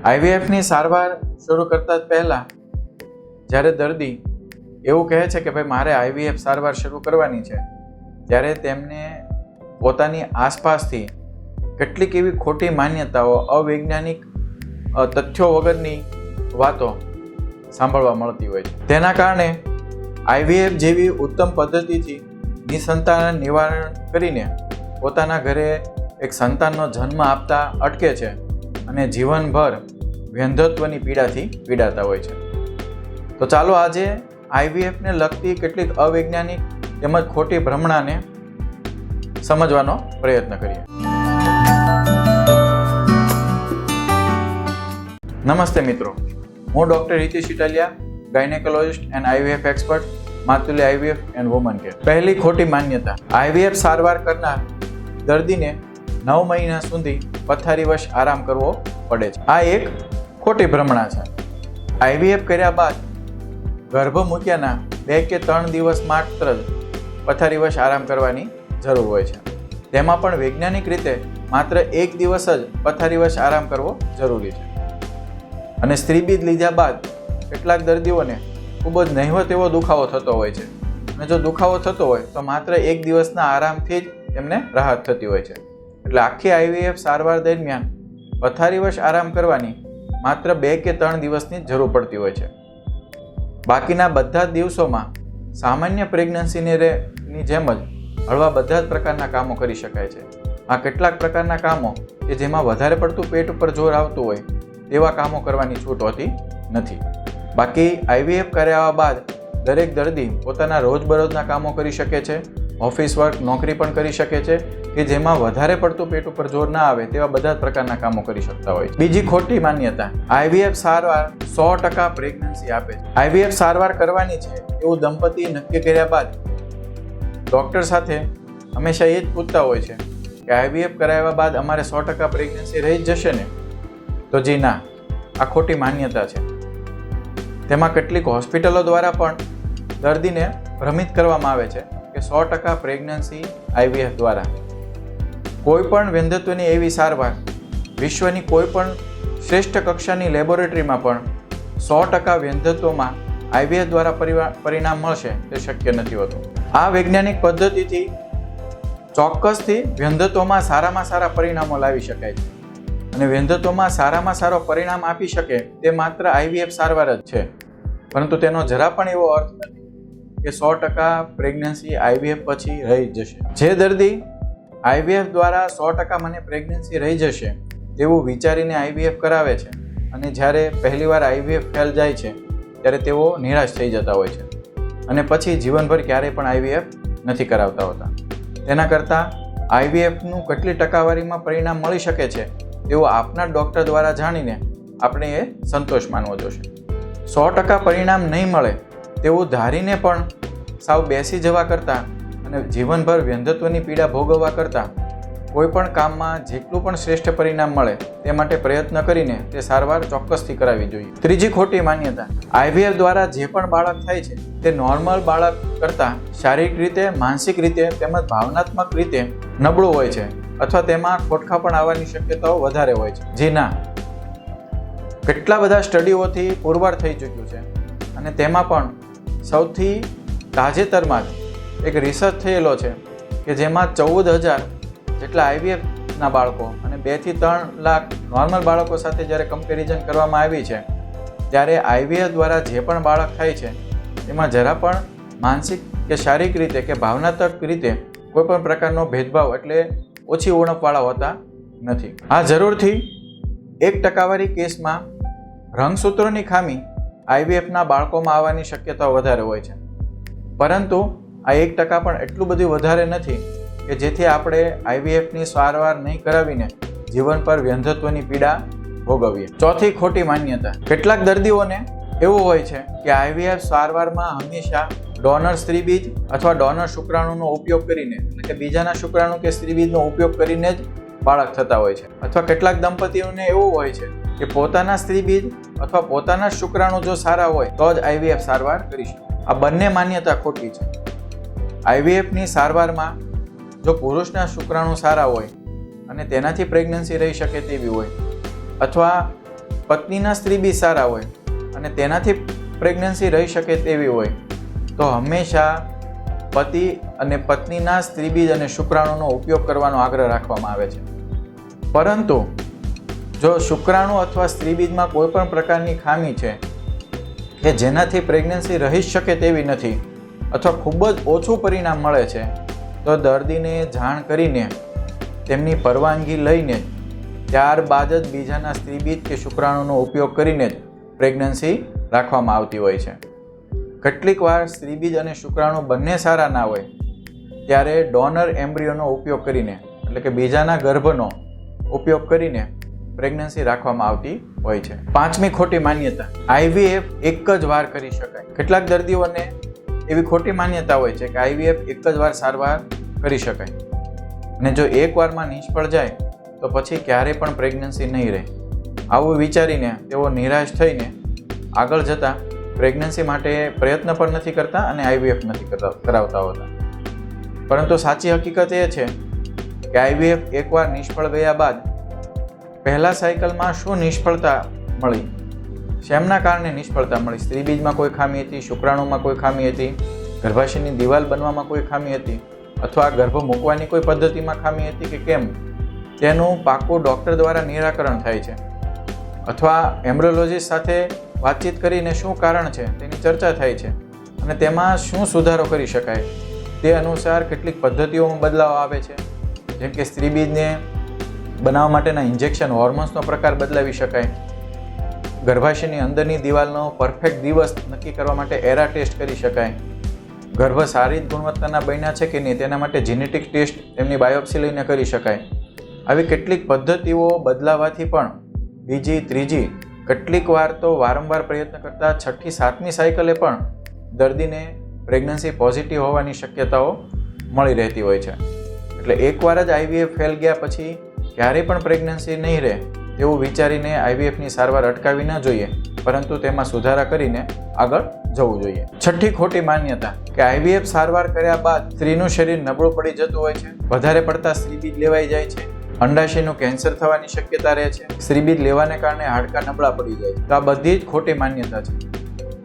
આઈવીએફની સારવાર શરૂ કરતા પહેલા જ્યારે દર્દી એવું કહે છે કે ભાઈ મારે આઈવીએફ સારવાર શરૂ કરવાની છે, ત્યારે તેમને પોતાની આસપાસથી કેટલીક એવી ખોટી માન્યતાઓ, અવૈજ્ઞાનિક તથ્યો વગરની વાતો સાંભળવા મળતી હોય છે. તેના કારણે આઈવીએફ જેવી ઉત્તમ પદ્ધતિથી નિસંતાન નિવારણ કરીને પોતાના ઘરે એક સંતાનનો જન્મ આપતા અટકે છે અને જીવનભર વ્યંધત્વની પીડાથી પીડાતા હોય છે. તો ચાલો આજે આઈવીએફને લગતી કેટલીક અવૈજ્ઞાનિક તેમજ ખોટી ભ્રમણાને સમજવાનો પ્રયત્ન કરીએ. નમસ્તે મિત્રો, હું doctor Hitesh Italiya, gynaecologist and IVF expert, Matuli IVF and woman care. પહેલી ખોટી માન્યતા, આઈવીએફ સારવાર કરનાર દર્દીને 9 મહિના સુધી પથારીવશ આરામ કરવો પડે છે. આ એક ખોટી ભ્રમણા છે. આઈવીએફ કર્યા બાદ ગર્ભ મૂક્યાના 2 કે 3 દિવસ માત્ર જ પથારીવશ આરામ કરવાની જરૂર હોય છે. તેમાં પણ વૈજ્ઞાનિક રીતે માત્ર 1 દિવસ જ પથારીવશ આરામ કરવો જરૂરી છે. અને સ્ત્રીબીજ લીધા બાદ કેટલાક દર્દીઓને ખૂબ જ નહિવત એવો દુખાવો થતો હોય છે. અને જો દુખાવો થતો હોય તો માત્ર 1 દિવસના આરામથી જ તેમને રાહત થતી હોય છે. એટલે આખી આઈવીએફ સારવાર દરમિયાન પથારીવશ આરામ કરવાની માત્ર 2 કે 3 દિવસની જરૂર પડતી હોય છે. બાકીના બધા જ દિવસોમાં સામાન્ય પ્રેગ્નન્સીની જેમ જ હળવા બધા જ પ્રકારના કામો કરી શકાય છે. આ કેટલાક પ્રકારના કામો કે જેમાં વધારે પડતું પેટ ઉપર જોર આવતું હોય તેવા કામો કરવાની છૂટ હોતી નથી. બાકી આઈવીએફ કરાવ્યા બાદ દરેક દર્દી પોતાના રોજબરોજના કામો કરી શકે છે, ઓફિસ વર્ક, નોકરી પણ કરી શકે છે કે જેમાં વધારે પડતું પેટ ઉપર જોર ના આવે તેવા બધા જ પ્રકારના કામો કરી શકતા હોય છે. બીજી ખોટી માન્યતા, આઈવીએફ સારવાર 100% પ્રેગ્નન્સી આપે છે. આઈવીએફ સારવાર કરવાની છે એવું દંપતી નક્કી કર્યા બાદ ડૉક્ટર સાથે હંમેશા એ જ પૂછતા હોય છે કે આઈવીએફ કરાવ્યા બાદ અમારે 100% પ્રેગ્નન્સી રહી જ જશે ને? તો જી ના, આ ખોટી માન્યતા છે. તેમાં કેટલીક હોસ્પિટલો દ્વારા પણ દર્દીને ભ્રમિત કરવામાં આવે છે કે 100% પ્રેગ્નન્સી આઈવીએફ દ્વારા. કોઈ પણ વ્યંધત્વની એવી સારવાર વિશ્વની કોઈ પણ શ્રેષ્ઠ કક્ષાની લેબોરેટરીમાં પણ 100% વ્યંધત્વમાં આઈવીએફ દ્વારા પરિણામ મળશે તે શક્ય નથી હોતું. આ વૈજ્ઞાનિક પદ્ધતિથી ચોક્કસથી વ્યંધત્વમાં સારામાં સારા પરિણામો લાવી શકાય છે. અને વ્યંધત્વમાં સારામાં સારો પરિણામ આપી શકે તે માત્ર આઈવીએફ સારવાર જ છે. પરંતુ તેનો જરા પણ એવો અર્થ નથી કે 100% પ્રેગ્નન્સી આઈવીએફ પછી રહી જશે. જે દર્દી આઈવીએફ દ્વારા 100% મને પ્રેગ્નન્સી રહી જશે તેવું વિચારીને આઈવીએફ કરાવે છે અને જ્યારે પહેલીવાર આઈવીએફ ફેલ જાય છે ત્યારે તેઓ નિરાશ થઈ જતા હોય છે અને પછી જીવનભર ક્યારેય પણ આઈવીએફ નથી કરાવતા હોતા. તેના કરતાં આઈવીએફનું કેટલી ટકાવારીમાં પરિણામ મળી શકે છે તેવું આપના ડૉક્ટર દ્વારા જાણીને આપણે એ સંતોષ માનવો જોશે. 100% પરિણામ નહીં મળે તેવું ધારીને પણ સાવ બેસી જવા કરતાં અને જીવનભર વ્યંધત્વની પીડા ભોગવવા કરતાં કોઈ પણ કામમાં જેટલું પણ શ્રેષ્ઠ પરિણામ મળે તે માટે પ્રયત્ન કરીને તે સારવાર ચોક્કસથી કરાવવી જોઈએ. ત્રીજી ખોટી માન્યતા, આઈવીએફ દ્વારા જે પણ બાળક થાય છે તે નોર્મલ બાળક કરતાં શારીરિક રીતે, માનસિક રીતે તેમજ ભાવનાત્મક રીતે નબળું હોય છે અથવા તેમાં ખોટખા પણ આવવાની શક્યતાઓ વધારે હોય છે. જી ના, કેટલા બધા સ્ટડીઓથી પુરવાર થઈ ચૂક્યું છે અને તેમાં પણ સૌથી તાજેતરમાં જ એક રિસર્ચ થયેલો છે કે જેમાં 14,000 જેટલા આઈવીએફના બાળકો અને 2 થી 3 લાખ નોર્મલ બાળકો સાથે જ્યારે કમ્પેરિઝન કરવામાં આવી છે ત્યારે આઈવીએફ દ્વારા જે પણ બાળક થાય છે તેમાં જરા પણ માનસિક કે શારીરિક રીતે કે ભાવનાત્મક રીતે કોઈ પણ પ્રકારનો ભેદભાવ એટલે ઓછી ઉણપવાળા હોતા નથી. આ જરૂરથી 1% કેસમાં રંગસૂત્રોની ખામી આઈવીએફના બાળકોમાં આવવાની શક્યતા વધારે હોય છે. પરંતુ આ 1% પણ એટલું બધું વધારે નથી કે જેથી આપણે આઈવીએફની સારવાર નહીં કરાવીને જીવન પર વ્યંધત્વની પીડા ભોગવીએ. ચોથી ખોટી માન્યતા, કેટલાક દર્દીઓને એવું હોય છે કે આઈવીએફ સારવારમાં હંમેશા ડોનર સ્ત્રીબીજ અથવા ડોનર શુક્રાણુનો ઉપયોગ કરીને એટલે કે બીજાના શુક્રાણુ કે સ્ત્રીબીજનો ઉપયોગ કરીને જ બાળક થતા હોય છે. અથવા કેટલાક દંપતીઓને એવું હોય છે કે પોતાના સ્ત્રીબીજ અથવા પોતાના શુક્રાણુ જો સારા હોય તો જ આઈવીએફ સારવાર કરી શકે. આ બંને માન્યતા ખોટી છે. આઈવીએફની સારવારમાં જો પુરુષના શુક્રાણુ સારા હોય અને તેનાથી પ્રેગ્નન્સી રહી શકે તેવી હોય અથવા પત્નીના સ્ત્રીબીજ સારા હોય અને તેનાથી પ્રેગ્નન્સી રહી શકે તેવી હોય તો હંમેશા પતિ અને પત્નીના સ્ત્રીબીજ અને શુક્રાણુનો ઉપયોગ કરવાનો આગ્રહ રાખવામાં આવે છે. પરંતુ જો શુક્રાણુ અથવા સ્ત્રીબીજમાં કોઈ પણ પ્રકારની ખામી છે કે જેનાથી પ્રેગ્નન્સી રહી શકે તેવી નથી અથવા ખૂબ જ ઓછું પરિણામ મળે છે તો દર્દીને જાણ કરીને તેમની પરવાનગી લઈને ત્યારબાદ જ બીજાના સ્ત્રીબીજ કે શુક્રાણુનો ઉપયોગ કરીને જ પ્રેગ્નન્સી રાખવામાં આવતી હોય છે. કેટલીક વાર સ્ત્રીબીજ અને શુક્રાણુ બંને સારા ના હોય ત્યારે ડોનર એમ્બ્રિયોનો ઉપયોગ કરીને એટલે કે બીજાના ગર્ભનો ઉપયોગ કરીને પ્રેગ્નન્સી રાખવામાં આવતી હોય છે. પાંચમી ખોટી માન્યતા, આઈવીએફ એક જ વાર કરી શકાય. કેટલાક દર્દીઓને એવી ખોટી માન્યતા હોય છે કે આઈવીએફ એક જ વાર સારવાર કરી શકાય અને જો એક વારમાં નિષ્ફળ જાય તો પછી ક્યારેય પણ પ્રેગ્નન્સી નહીં રહે. આવું વિચારીને તેઓ નિરાશ થઈને આગળ જતા પ્રેગ્નન્સી માટે પ્રયત્ન પણ નથી કરતા અને આઈવીએફ નથી કરાવતા હોતા. પરંતુ સાચી હકીકત એ છે કે આઈવીએફ એકવાર નિષ્ફળ ગયા બાદ પહેલા સાયકલમાં શું નિષ્ફળતા મળી, શેમના કારણે નિષ્ફળતા મળી, સ્ત્રીબીજમાં કોઈ ખામી હતી, શુક્રાણુમાં કોઈ ખામી હતી, ગર્ભાશયની દિવાલ બનવામાં કોઈ ખામી હતી અથવા ગર્ભ મૂકવાની કોઈ પદ્ધતિમાં ખામી હતી કે કેમ, તેનું પાકું ડૉક્ટર દ્વારા નિરાકરણ થાય છે અથવા એમ્બ્રિયોલોજીસ્ટ સાથે વાતચીત કરીને શું કારણ છે તેની ચર્ચા થાય છે અને તેમાં શું સુધારો કરી શકાય તે અનુસાર કેટલીક પદ્ધતિઓમાં બદલાવ આવે છે. જેમ કે સ્ત્રીબીજને બનાવવા માટેના ઇન્જેક્શન, હોર્મોન્સનો પ્રકાર બદલાવી શકાય, ગર્ભાશયની અંદરની દિવાલનો પરફેક્ટ દિવસ નક્કી કરવા માટે એરા ટેસ્ટ કરી શકાય, ગર્ભ સારી ગુણવત્તાના બન્યા છે કે નહીં તેના માટે જેનેટિક ટેસ્ટ તેમની બાયોપ્સી લઈને કરી શકાય. આવી કેટલીક પદ્ધતિઓ બદલાવાથી પણ બીજી, ત્રીજી, કેટલીક વાર તો વારંવાર પ્રયત્ન કરતા 6થી 7મી સાયકલે પણ દર્દીને પ્રેગ્નન્સી પોઝિટિવ હોવાની શક્યતાઓ મળી રહેતી હોય છે. એટલે એકવાર જ આઈવીએફ ફેલ ગયા પછી ક્યારેય પણ પ્રેગ્નન્સી નહીં રહે એવું વિચારીને આઈવીએફની સારવાર અટકાવી ન જોઈએ, પરંતુ તેમાં સુધારા કરીને આગળ જવું જોઈએ. છઠ્ઠી ખોટી માન્યતા કે આઈવીએફ સારવાર કર્યા બાદ સ્ત્રીનું શરીર નબળું પડી જતું હોય છે, વધારે પડતા સ્ત્રીબીજ લેવાઈ જાય છે, અંડાશયનું કેન્સર થવાની શક્યતા રહે છે, સ્ત્રીબીજ લેવાને કારણે હાડકાં નબળા પડી જાય છે. તો આ બધી જ ખોટી માન્યતા છે.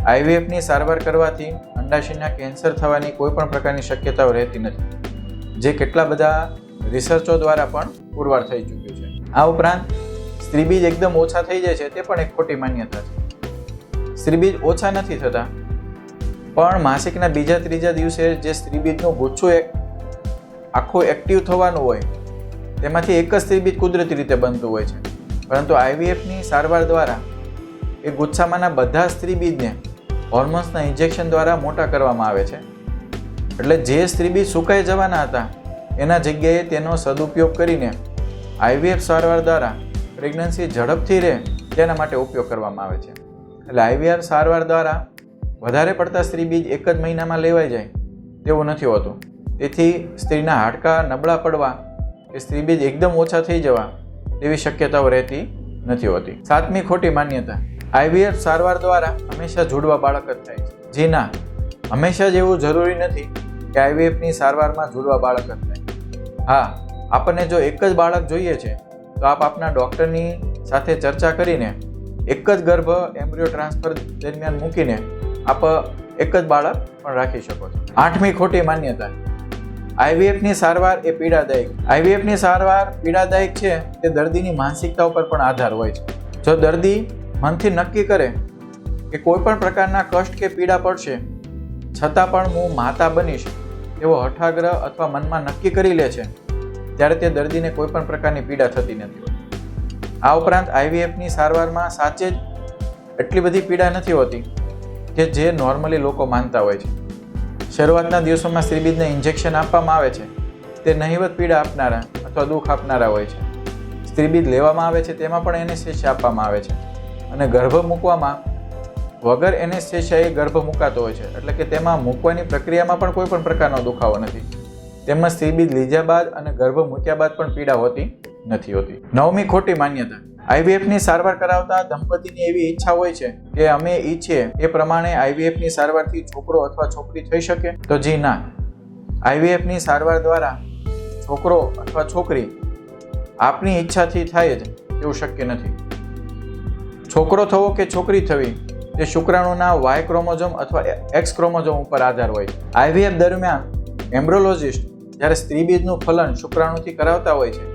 આઈવીએફની સારવાર કરવાથી અંડાશયના કેન્સર થવાની કોઈ પણ પ્રકારની શક્યતાઓ રહેતી નથી, જે કેટલા બધા રિસર્ચો દ્વારા પણ પુરવાર થઈ ચૂક્યું છે. આ ઉપરાંત સ્ત્રીબીજ એકદમ ઓછા થઈ જાય છે તે પણ એક ખોટી માન્યતા છે. સ્ત્રીબીજ ઓછા નથી થતા, પણ માસિકના બીજા ત્રીજા દિવસે જે સ્ત્રીબીજનું ગુચ્છું આખું એક્ટિવ થવાનું હોય તેમાંથી એક જ સ્ત્રીબીજ કુદરતી રીતે બનતું હોય છે. પરંતુ આઈવીએફની સારવાર દ્વારા એ ગુચ્છામાંના બધા સ્ત્રીબીજને હોર્મોન્સના ઇન્જેક્શન દ્વારા મોટા કરવામાં આવે છે. એટલે જે સ્ત્રીબીજ સુકાઈ જવાના હતા એના જગ્યાએ તેનો સદુપયોગ કરીને આઈવીએફ સારવાર દ્વારા પ્રેગ્નન્સી ઝડપથી રહે તેના માટે ઉપયોગ કરવામાં આવે છે. એટલે આઈવીએફ સારવાર દ્વારા વધારે પડતા સ્ત્રીબીજ એક જ મહિનામાં લેવાઈ જાય તેવું નથી હોતું. તેથી સ્ત્રીના હાડકાં નબળા પડવા કે સ્ત્રીબીજ એકદમ ઓછા થઈ જવા તેવી શક્યતાઓ રહેતી નથી હોતી. સાતમી ખોટી માન્યતા, આઈવીએફ સારવાર દ્વારા હંમેશા જુડવા બાળક જ થાય છે. જી ના, હંમેશા જ એવું જરૂરી નથી કે આઈવીએફની સારવારમાં જુડવા બાળક જ થાય. હા, આપણને જો એક જ બાળક જોઈએ છે તો આપ આપના ડૉક્ટરની સાથે ચર્ચા કરીને એક જ ગર્ભ એમ્બ્રિયો ટ્રાન્સફર દરમિયાન મૂકીને આપ એક જ બાળક પણ રાખી શકો છો. આઠમી ખોટી માન્યતા, આઈવીએફની સારવાર એ પીડાદાયક. આઈવીએફની સારવાર પીડાદાયક છે તે દર્દીની માનસિકતા ઉપર પણ આધાર હોય છે. જો દર્દી મનથી નક્કી કરે કે કોઈ પણ પ્રકારના કષ્ટ કે પીડા પડશે છતાં પણ હું માતા બનીશ એવો હઠાગ્રહ અથવા મનમાં નક્કી કરી લે છે ત્યારે તે દર્દીને કોઈ પણ પ્રકારની પીડા થતી નથી હોતી. આ ઉપરાંત આઈવીએફની સારવારમાં સાચે જ એટલી બધી પીડા નથી હોતી કે જે નોર્મલી લોકો માનતા હોય છે. શરૂઆતના દિવસોમાં સ્ત્રીબીજને ઇન્જેક્શન આપવામાં આવે છે તે નહિવત પીડા આપનારા અથવા દુઃખ આપનારા હોય છે. સ્ત્રીબીજ લેવામાં આવે છે તેમાં પણ એનેસ્થેસિયા આપવામાં આવે છે અને ગર્ભ મૂકવામાં વગર એનેસ્થેસિયાએ ગર્ભ મૂકાતો હોય છે. એટલે કે તેમાં મૂકવાની પ્રક્રિયામાં પણ કોઈ પણ પ્રકારનો દુખાવો નથી. તેમજ સ્ત્રીબીજ લીધા બાદ અને ગર્ભ મૂક્યા બાદ પણ પીડા હોતી નથી હોતી. નવમી ખોટી માન્યતા, આઈવીએફની સારવાર કરાવતા દંપતીની એવી ઈચ્છા હોય છે કે અમે ઈચ્છીએ એ પ્રમાણે આઈવીએફની સારવારથી છોકરો અથવા છોકરી થઈ શકે? તો જી ના, આઈવીએફની સારવાર દ્વારા છોકરો અથવા છોકરી આપની ઈચ્છાથી થાય જ એવું શક્ય નથી. છોકરો થવો કે છોકરી થવી તે શુક્રાણુના વાય ક્રોમોઝોમ અથવા એક્સ ક્રોમોઝોમ ઉપર આધાર હોય છે. આઈવીએફ દરમિયાન એમ્બ્રોલોજિસ્ટ જ્યારે સ્ત્રીબીજનું ફલન શુક્રાણુથી કરાવતા હોય છે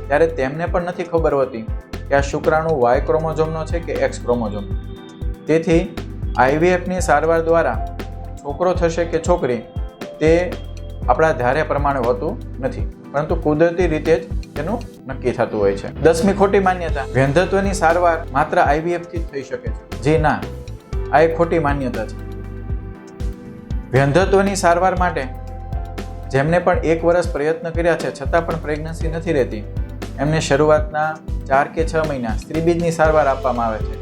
ત્યારે તેમને પણ નથી ખબર હોતી કે આ શુક્રાણુ વાય ક્રોમોઝોમનો છે કે એક્સ ક્રોમોઝોમ. તેથી આઈવીએફની સારવાર દ્વારા છોકરો થશે કે છોકરી તે આપણા ધાર્યા પ્રમાણે હોતું નથી, પરંતુ કુદરતી રીતે જ તેનું નક્કી થતું હોય છે. 10મી ખોટી માન્યતા, વંધ્યત્વની સારવાર માત્ર આઈવીએફથી જ થઈ શકે છે. જી ના, આ એક ખોટી માન્યતા છે. વંધ્યત્વની સારવાર માટે જેમને પણ 1 વર્ષ પ્રયત્ન કર્યા છે છતાં પણ પ્રેગ્નન્સી નથી રહેતી, એમને શરૂઆતના 4 કે 6 મહિના સ્ત્રીબીજની સારવાર આપવામાં આવે છે.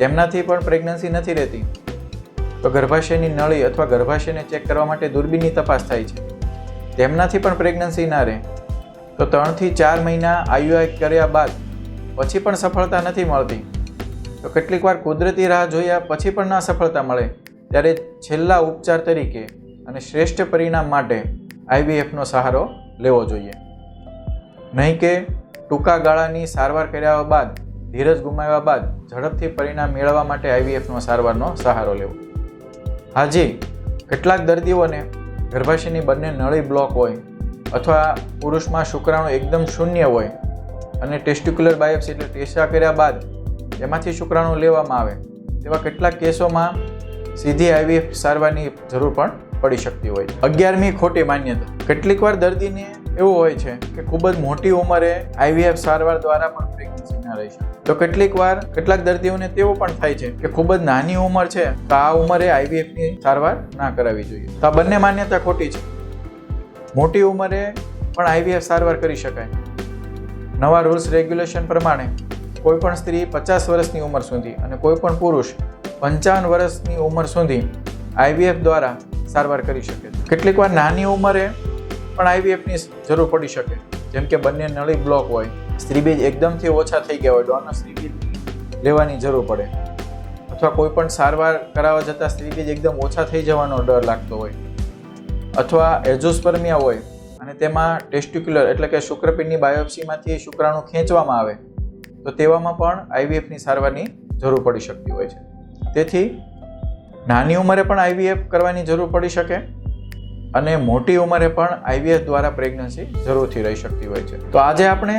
તેમનાથી પણ પ્રેગ્નન્સી નથી રહેતી તો ગર્ભાશયની નળી અથવા ગર્ભાશયને ચેક કરવા માટે દૂરબીનની તપાસ થાય છે. તેમનાથી પણ પ્રેગ્નન્સી ના રહે તો 3 થી 4 મહિના આઈયુઆઈ કર્યા બાદ પછી પણ સફળતા નથી મળતી તો કેટલીક વાર કુદરતી રાહ જોયા પછી પણ ના સફળતા મળે ત્યારે છેલ્લા ઉપચાર તરીકે અને શ્રેષ્ઠ પરિણામ માટે આઈવીએફનો સહારો લેવો જોઈએ. નહીં કે ટૂંકા ગાળાની સારવાર કર્યા બાદ ધીરજ ગુમાવ્યા બાદ ઝડપથી પરિણામ મેળવવા માટે આઈવીએફનો સારવારનો સહારો લેવો. હાજી, કેટલાક દર્દીઓને ગર્ભાશયની બંને નળી બ્લોક હોય અથવા પુરુષમાં શુક્રાણુ એકદમ શૂન્ય હોય અને ટેસ્ટિક્યુલર બાયોપ્સી એટલે ટેસ્ટા કર્યા બાદ એમાંથી શુક્રાણુ લેવામાં આવે તેવા કેટલાક કેસોમાં સીધી આઈવીએફ સારવારની જરૂર પણ પડી શકતી હોય. 11મી ખોટી માન્યતા, કેટલીક વાર દર્દીને એવું હોય છે કે ખૂબ જ મોટી ઉંમરે આઈવીએફ સારવાર દ્વારા પણ પ્રેગ્નન્સી ના રહી શકે. તો કેટલીક વાર કેટલાક દર્દીઓને તેવું પણ થાય છે કે ખૂબ જ નાની ઉંમર છે તો આ ઉંમરે આઈવીએફની સારવાર ના કરાવવી જોઈએ. તો આ બંને માન્યતા ખોટી છે. મોટી ઉંમરે પણ આઈવીએફ સારવાર કરી શકાય. નવા રૂલ્સ રેગ્યુલેશન પ્રમાણે કોઈ પણ સ્ત્રી 50 વર્ષની ઉંમર સુધી અને કોઈ પણ પુરુષ 55 વર્ષની ઉંમર સુધી આઈવીએફ દ્વારા સારવાર કરી શકે છે. કેટલીક વાર નાની ઉંમરે પણ આઈવીએફની જરૂર પડી શકે, જેમ કે બંને નળી બ્લોક હોય, સ્ત્રીબીજ એકદમથી ઓછા થઈ ગયા હોય, ડોનર સ્ત્રીબીજ લેવાની જરૂર પડે, અથવા કોઈ પણ સારવાર કરાવવા જતાં સ્ત્રીબીજ એકદમ ઓછા થઈ જવાનો ડર લાગતો હોય, અથવા એઝોસ્પર્મિયા હોય અને તેમાં ટેસ્ટિક્યુલર એટલે કે શુક્રપિંડની બાયોપ્સીમાંથી શુક્રાણુ ખેંચવામાં આવે તો તેવામાં પણ આઈવીએફની સારવારની જરૂર પડી શકતી હોય છે. તેથી નાની ઉંમરે પણ આઈવીએફ કરવાની જરૂર પડી શકે અને મોટી ઉંમરે પણ આઈવીએફ દ્વારા પ્રેગ્નન્સી જરૂરથી રહી શકતી હોય છે. તો આજે આપણે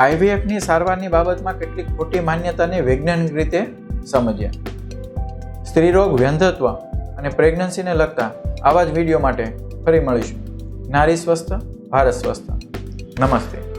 આઈવીએફની સારવારની બાબતમાં કેટલીક ખોટી માન્યતાને વૈજ્ઞાનિક રીતે સમજ્યા. સ્ત્રીરોગ, વંધ્યત્વ અને પ્રેગ્નન્સીને લગતા આવા જ વિડીયો માટે ફરી મળીશું. નારી સ્વસ્થ, ભારત સ્વસ્થ. નમસ્તે.